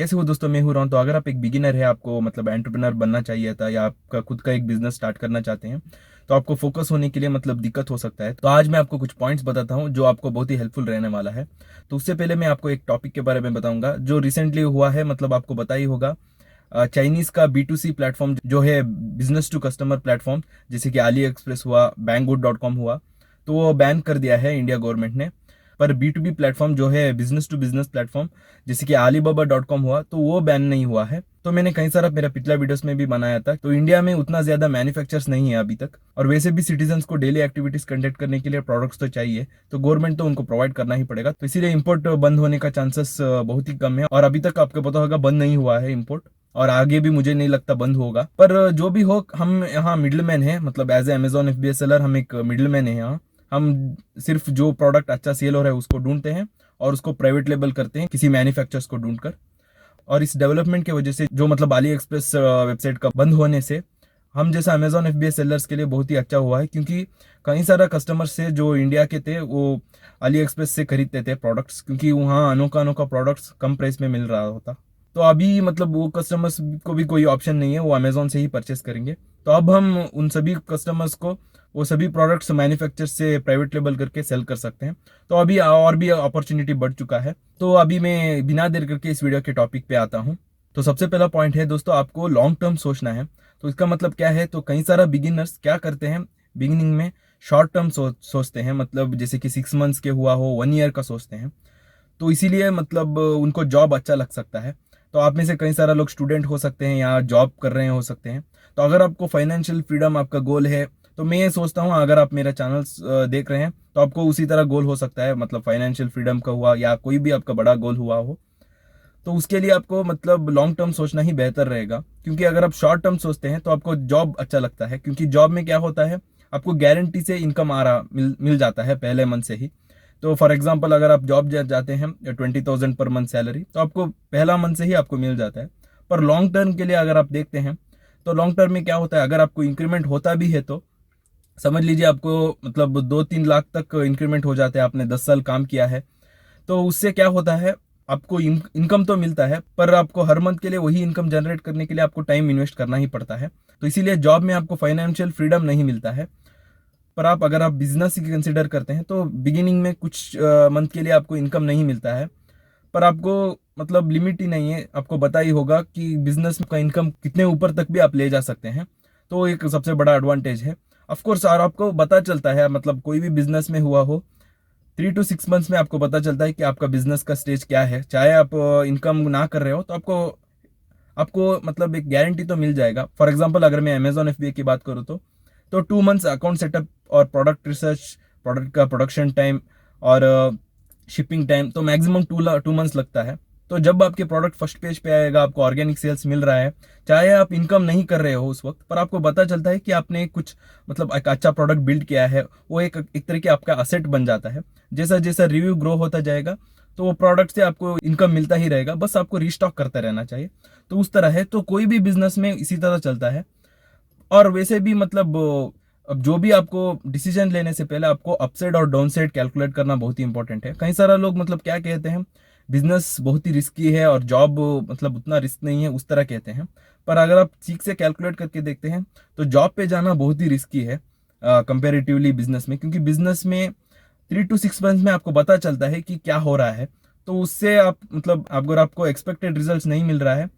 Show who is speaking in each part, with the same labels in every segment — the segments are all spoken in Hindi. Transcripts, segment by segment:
Speaker 1: कैसे हो दोस्तों, मैं हूं रॉन। तो अगर आप एक बिगिनर है, आपको मतलब एंटरप्रेन्योर बनना चाहिए था या आपका खुद का एक बिजनेस स्टार्ट करना चाहते हैं, तो आपको फोकस होने के लिए मतलब दिक्कत हो सकता है। तो आज मैं आपको कुछ पॉइंट्स बताता हूं जो आपको बहुत ही हेल्पफुल रहने वाला है। तो उससे पहले मैं आपको एक टॉपिक के बारे में बताऊंगा जो रिसेंटली हुआ है। मतलब आपको पता ही होगा, चाइनीज का B2C प्लेटफॉर्म जो है, बिजनेस टू कस्टमर प्लेटफॉर्म, जैसे कि अली एक्सप्रेस हुआ, Banggood.com हुआ, तो वो बैन कर दिया है इंडिया गवर्नमेंट ने। पर B2B प्लेटफॉर्म जो है, बिजनेस टू बिजनेस प्लेटफॉर्म, जैसे कि Alibaba.com हुआ, तो वो बैन नहीं हुआ है। तो मैंने कई सारा मेरा पिछला वीडियोस में भी बनाया था। तो इंडिया में उतना ज्यादा मैन्युफैक्चर्स नहीं है अभी तक, और वैसे भी सिटीजन्स को डेली एक्टिविटीज कंडक्ट करने के लिए प्रोडक्ट्स तो चाहिए, तो गवर्नमेंट तो उनको प्रोवाइड करना ही पड़ेगा। तो इसीलिए इंपोर्ट बंद होने का चांसेस बहुत ही कम है, और अभी तक आपको पता होगा बंद नहीं हुआ है इंपोर्ट, और आगे भी मुझे नहीं लगता बंद होगा। पर जो भी हो, हम यहाँ मिडिलमैन है, मतलब as a Amazon FBA seller हम एक मिडिलमैन है यहाँ। हम सिर्फ जो प्रोडक्ट अच्छा सेल हो रहा है उसको ढूंढते हैं और उसको प्राइवेट लेबल करते हैं किसी मैन्युफैक्चरर्स को ढूंढकर। और इस डेवलपमेंट की वजह से, जो मतलब अली एक्सप्रेस वेबसाइट का बंद होने से, हम जैसा अमेजोन FBA सेलर्स के लिए बहुत ही अच्छा हुआ है, क्योंकि कई सारा कस्टमर्स से जो इंडिया के थे वो अली एक्सप्रेस से खरीदते थे प्रोडक्ट्स, क्योंकि वहाँ अनोखा अनोखा प्रोडक्ट्स कम प्राइस में मिल रहा होता। तो अभी मतलब वो कस्टमर्स को भी कोई ऑप्शन नहीं है, वो अमेजोन से ही परचेस करेंगे। तो अब हम उन सभी कस्टमर्स को वो सभी प्रोडक्ट्स मैन्युफैक्चर से प्राइवेट लेबल करके सेल कर सकते हैं। तो अभी और भी अपॉर्चुनिटी बढ़ चुका है। तो अभी मैं बिना देर करके इस वीडियो के टॉपिक पे आता हूँ। तो सबसे पहला पॉइंट है दोस्तों, आपको लॉन्ग टर्म सोचना है। तो इसका मतलब क्या है, तो कई सारा बिगिनर्स क्या करते हैं, बिगिनिंग में शॉर्ट टर्म सोचते हैं, मतलब जैसे कि 6 मंथ्स के हुआ हो, 1 ईयर का सोचते हैं। तो इसीलिए मतलब उनको जॉब अच्छा लग सकता है। तो आप में से कई सारा लोग स्टूडेंट हो सकते हैं या जॉब कर रहे हो सकते हैं। तो अगर आपको फाइनेंशियल फ्रीडम आपका गोल है, तो मैं ये सोचता हूँ अगर आप मेरा चैनल देख रहे हैं तो आपको उसी तरह गोल हो सकता है, मतलब फाइनेंशियल फ्रीडम का हुआ या कोई भी आपका बड़ा गोल हुआ हो। तो उसके लिए आपको मतलब लॉन्ग टर्म सोचना ही बेहतर रहेगा, क्योंकि अगर आप शॉर्ट टर्म सोचते हैं तो आपको जॉब अच्छा लगता है, क्योंकि जॉब में क्या होता है, आपको गारंटी से इनकम आ रहा मिल जाता है पहले मंथ से ही। तो फॉर एग्जाम्पल, अगर आप जॉब जाते हैं 20,000 पर मंथ सैलरी, तो आपको पहला मंथ से ही आपको मिल जाता है। पर लॉन्ग टर्म के लिए अगर आप देखते हैं, तो लॉन्ग टर्म में क्या होता है, अगर आपको इंक्रीमेंट होता भी है तो समझ लीजिए आपको मतलब 2-3 लाख तक इंक्रीमेंट हो जाते हैं, आपने 10 साल काम किया है। तो उससे क्या होता है, आपको इनकम तो मिलता है, पर आपको हर मंथ के लिए वही इनकम जनरेट करने के लिए आपको टाइम इन्वेस्ट करना ही पड़ता है। तो इसीलिए जॉब में आपको फाइनेंशियल फ्रीडम नहीं मिलता है। पर आप अगर आप बिजनेस ही कंसिडर करते हैं, तो बिगिनिंग में कुछ मंथ के लिए आपको इनकम नहीं मिलता है, पर आपको मतलब लिमिट ही नहीं है। आपको पता ही होगा कि बिजनेस का इनकम कितने ऊपर तक भी आप ले जा सकते हैं। तो एक सबसे बड़ा एडवांटेज है। ऑफ कोर्स, और आपको पता चलता है, मतलब कोई भी बिजनेस में हुआ हो, 3 to 6 मंथ्स में आपको पता चलता है कि आपका बिजनेस का स्टेज क्या है। चाहे आप इनकम ना कर रहे हो, तो आपको आपको मतलब एक गारंटी तो मिल जाएगा। फॉर एग्जांपल, अगर मैं अमेजोन FBA की बात करूँ तो 2 मंथ्स अकाउंट सेटअप और प्रोडक्ट रिसर्च, प्रोडक्ट का प्रोडक्शन टाइम और शिपिंग टाइम, तो मैक्सिमम 2 मंथ्स लगता है। तो जब आपके प्रोडक्ट फर्स्ट पेज पे आएगा, आपको ऑर्गेनिक सेल्स मिल रहा है, चाहे आप इनकम नहीं कर रहे हो उस वक्त, पर आपको पता चलता है कि आपने कुछ मतलब एक अच्छा प्रोडक्ट बिल्ड किया है, वो एक तरह के आपका असेट बन जाता है। जैसा जैसा रिव्यू ग्रो होता जाएगा, तो वो प्रोडक्ट से आपको इनकम मिलता ही रहेगा, बस आपको रिस्टॉक करते रहना चाहिए। तो उस तरह है, तो कोई भी बिजनेस में इसी तरह चलता है। और वैसे भी मतलब अब जो भी आपको डिसीजन लेने से पहले आपको अपसाइड और डाउन साइड कैलकुलेट करना बहुत ही इंपॉर्टेंट है। कई सारा लोग मतलब क्या कहते हैं, बिजनेस बहुत ही रिस्की है और जॉब मतलब उतना रिस्क नहीं है, उस तरह कहते हैं। पर अगर आप ठीक से कैलकुलेट करके देखते हैं, तो जॉब पे जाना बहुत ही रिस्की है कंपेरेटिवली बिजनेस में, क्योंकि बिजनेस में 3 to 6 मंथ में आपको पता चलता है कि क्या हो रहा है। तो उससे आप मतलब अगर आपको एक्सपेक्टेड रिजल्ट नहीं मिल रहा है,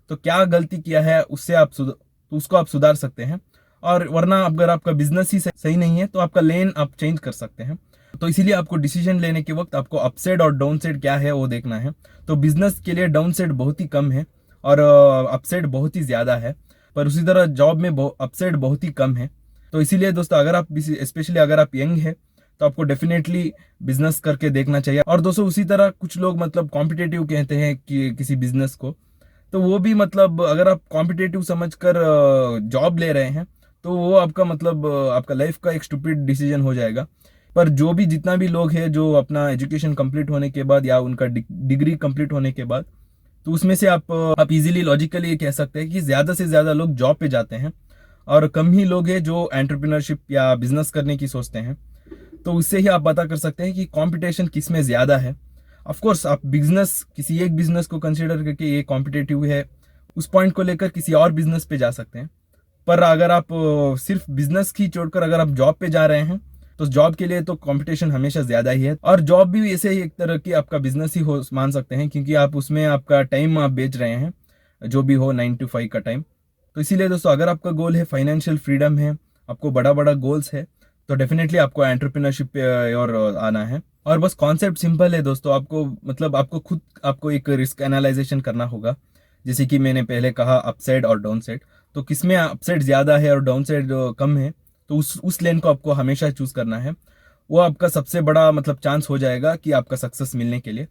Speaker 1: तो क्या गलती किया है उससे तो उसको आप सुधार सकते हैं। और वरना अगर आपका बिजनेस ही सही नहीं है, तो आपका लेन आप चेंज कर सकते हैं। तो इसीलिए आपको डिसीजन लेने के वक्त आपको अपसाइड और डाउन साइड क्या है वो देखना है। तो बिजनेस के लिए डाउन साइड बहुत ही कम है और अपसाइड बहुत ही ज्यादा है, पर उसी तरह जॉब में अपसाइड बहुत ही कम है। तो इसीलिए दोस्तों, अगर आप स्पेशली अगर आप यंग है, तो आपको डेफिनेटली बिजनेस करके देखना चाहिए। और दोस्तों, उसी तरह कुछ लोग मतलब कॉम्पिटेटिव कहते हैं कि किसी बिजनेस को, तो वो भी मतलब अगर आप कॉम्पिटेटिव समझकर जॉब ले रहे हैं, तो वो आपका मतलब आपका लाइफ का एक स्टूपिड डिसीजन हो जाएगा। पर जो भी जितना भी लोग हैं जो अपना एजुकेशन कंप्लीट होने के बाद या उनका डिग्री कंप्लीट होने के बाद, तो उसमें से आप इजीली लॉजिकली ये कह सकते हैं कि ज्यादा से ज्यादा लोग जॉब पे जाते हैं, और कम ही लोग हैं जो एंटरप्रेन्योरशिप या बिजनेस करने की सोचते हैं। तो उससे ही आप पता कर सकते हैं कि कंपटीशन किस में ज्यादा है। ऑफ कोर्स आप बिजनेस, किसी एक बिजनेस को कंसिडर करके ये कॉम्पिटेटिव है उस पॉइंट को लेकर किसी और बिजनेस पे जा सकते हैं। पर अगर आप सिर्फ बिजनेस की छोड़कर अगर आप जॉब पे जा रहे हैं तो जॉब के लिए तो कंपटीशन हमेशा ज्यादा ही है, और जॉब भी ऐसे ही एक तरह की आपका बिजनेस ही हो मान सकते हैं, क्योंकि आप उसमें आपका टाइम आप बेच रहे हैं, जो भी हो 9 to 5 का टाइम। तो इसीलिए दोस्तों अगर आपका गोल है फाइनेंशियल फ्रीडम है, आपको बड़ा बड़ा गोल्स है, तो डेफिनेटली आपको एंटरप्रेन्योरशिप पे और आना है। और बस कॉन्सेप्ट सिंपल है दोस्तों, आपको मतलब आपको खुद आपको एक रिस्क एनालाइजेशन करना होगा। जैसे कि मैंने पहले कहा अपसाइड और डाउन साइड, तो किसमें अपसाइड ज्यादा है और डाउन साइड कम है, तो उस लेन को आपको हमेशा चूज करना है। वो आपका सबसे बड़ा मतलब चांस हो जाएगा कि आपका सक्सेस मिलने के लिए।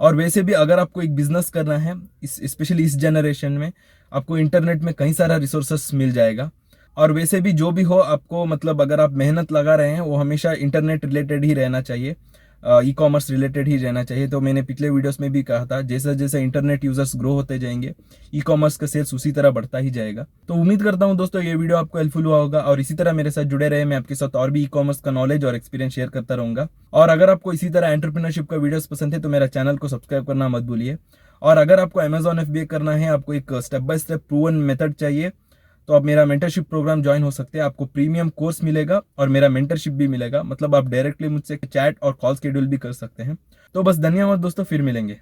Speaker 1: और वैसे भी अगर आपको एक बिजनेस करना है, स्पेशली इस जनरेशन में, आपको इंटरनेट में कई सारा रिसोर्सेस मिल जाएगा। और वैसे भी जो भी हो आपको मतलब अगर आप मेहनत लगा रहे हैं वो हमेशा इंटरनेट रिलेटेड ही रहना चाहिए, ई कॉमर्स रिलेटेड ही रहना चाहिए। तो मैंने पिछले वीडियोस में भी कहा था, जैसे जैसे इंटरनेट यूजर्स ग्रो होते जाएंगे ई कॉमर्स का सेल्स उसी तरह बढ़ता ही जाएगा। तो उम्मीद करता हूं दोस्तों ये वीडियो आपको हेल्पफुल हुआ होगा, और इसी तरह मेरे साथ जुड़े रहे। मैं आपके साथ और भी ई कॉमर्स का नॉलेज और एक्सपीरियंस शेयर करता रहूंगा। और अगर आपको इसी तरह एंटरप्रेन्योरशिप का वीडियोस पसंद है तो मेरा चैनल को सब्सक्राइब करना मत भूलिए। और अगर आपको Amazon FBA करना है, आपको एक step by step proven method चाहिए, तो आप मेरा मेंटरशिप प्रोग्राम ज्वाइन हो सकते हैं। आपको प्रीमियम कोर्स मिलेगा और मेरा मेंटरशिप भी मिलेगा, मतलब आप डायरेक्टली मुझसे चैट और कॉल शेड्यूल भी कर सकते हैं। तो बस धन्यवाद दोस्तों, फिर मिलेंगे।